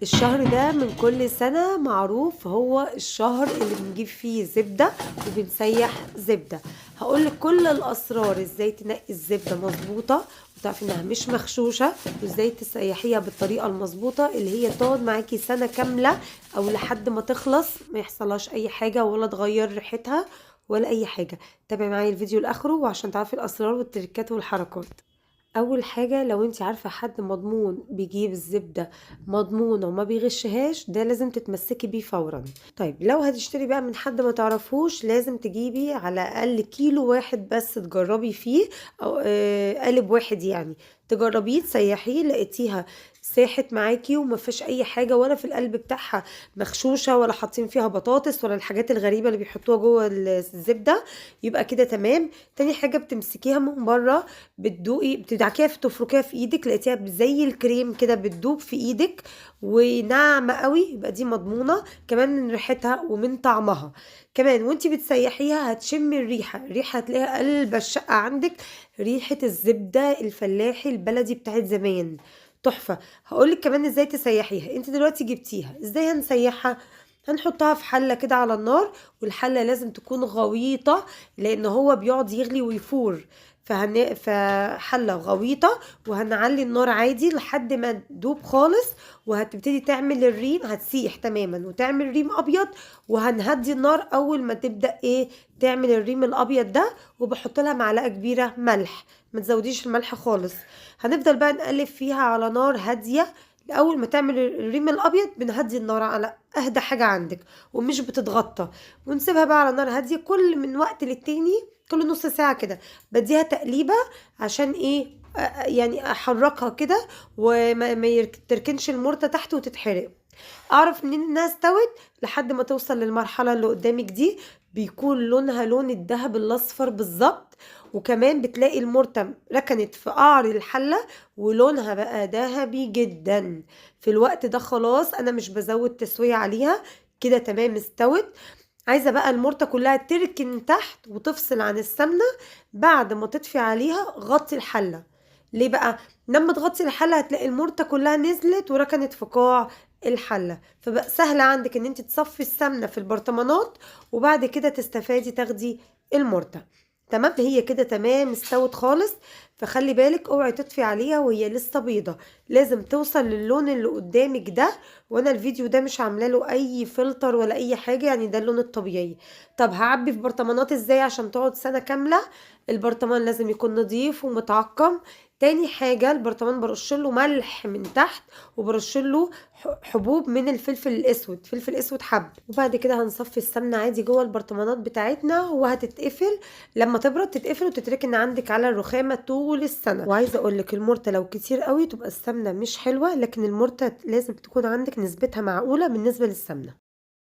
الشهر ده من كل سنة معروف هو الشهر اللي بنجيب فيه زبدة وبنسيح زبدة. هقولك كل الأسرار ازاي تنقي الزبدة مظبوطة وتعرفي انها مش مغشوشة، وازاي تسيحيها بالطريقة المظبوطة اللي هي تقعد معاكي سنة كاملة او لحد ما تخلص ما يحصلهاش اي حاجة ولا تغير ريحتها ولا اي حاجة. تابعي معايا الفيديو لاخره وعشان تعرفي الاسرار والتركات والحركات. اول حاجه لو انت عارفه حد مضمون بيجيب الزبده مضمونه وما بيغشهاش، ده لازم تتمسكي بيه فورا. طيب لو هتشتري بقى من حد ما تعرفوش، لازم تجيبي على الاقل كيلو واحد بس تجربي فيه، او قالب واحد يعني، تجربيه تسيحيه لقيتيها ساحت معاكي وما فيش اي حاجه ولا في القلب بتاعها مغشوشه ولا حاطين فيها بطاطس ولا الحاجات الغريبه اللي بيحطوها جوه الزبده، يبقى كده تمام. تاني حاجه بتمسكيها من بره، بتدوقي بتدعكيها تفركيها في ايدك، لقيتيها زي الكريم كده بتدوب في ايدك وناعمه قوي، يبقى دي مضمونه كمان من ريحتها ومن طعمها. كمان وانتي بتسيحيها هتشمي الريحه هتلاقيها قلب الشقه عندك، ريحه الزبده الفلاحي البلدي بتاعت زمان، تحفه. هقولك كمان ازاي تسيحيها. انت دلوقتي جبتيها، ازاي هنسيحها؟ هنحطها في حله كده على النار، والحله لازم تكون غويطه لان هو بيقعد يغلي ويفور، فحله غويطه، وهنعلي النار عادي لحد ما تدوب خالص، وهتبتدي تعمل الريم، هتسيح تماما وتعمل ريم ابيض، وهنهدي النار اول ما تبدا تعمل الريم الابيض ده، وبحط لها معلقه كبيره ملح، ما تزوديش الملح خالص. هنفضل بقى نقلب فيها على نار هاديه، اول ما تعمل الريم الابيض بنهدي النار على اهدى حاجه عندك ومش بتتغطى، ونسيبها بقى على نار هاديه كل من وقت للتاني، كل نص ساعه كده بديها تقليبه عشان يعني احركها كده وما تركنش المرته تحت وتتحرق. اعرف منين انها استوت؟ لحد ما توصل للمرحله اللي قدامك دي، بيكون لونها لون الذهب الاصفر بالظبط، وكمان بتلاقي المرته ركنت في قعر الحله ولونها بقى ذهبي جدا. في الوقت ده خلاص انا مش بزود تسويه عليها، كده تمام استوت. عايزه بقى المرته كلها تركن تحت وتفصل عن السمنه. بعد ما تطفي عليها غطي الحله. ليه بقى؟ لما تغطي الحله هتلاقي المرته كلها نزلت وركنت في قاع الحله، فبقى سهل عندك ان انت تصفي السمنه في البرطمانات وبعد كده تستفادي تاخدي المرته. تمام، هي كده تمام استوت خالص. فخلي بالك اوعي تطفي عليها وهي لسه بيضه، لازم توصل للون اللي قدامك ده. وانا الفيديو ده مش عامله له اي فلتر ولا اي حاجه، يعني ده اللون الطبيعي. طب هعبي في برطمانات ازاي عشان تقعد سنه كامله؟ البرطمان لازم يكون نظيف ومتعقم. تاني حاجه البرطمان برشله ملح من تحت، وبرشله حبوب من الفلفل الاسود، فلفل اسود حب. وبعد كده هنصفي السمنه عادي جوه البرطمانات بتاعتنا، وهتتقفل لما تبرد، تتقفل وتتركن عندك على الرخامه طول السنه. وعايزه اقول لك المرته لو كتير قوي تبقى السمنه مش حلوه، لكن المرته لازم تكون عندك نسبتها معقوله بالنسبه للسمنه.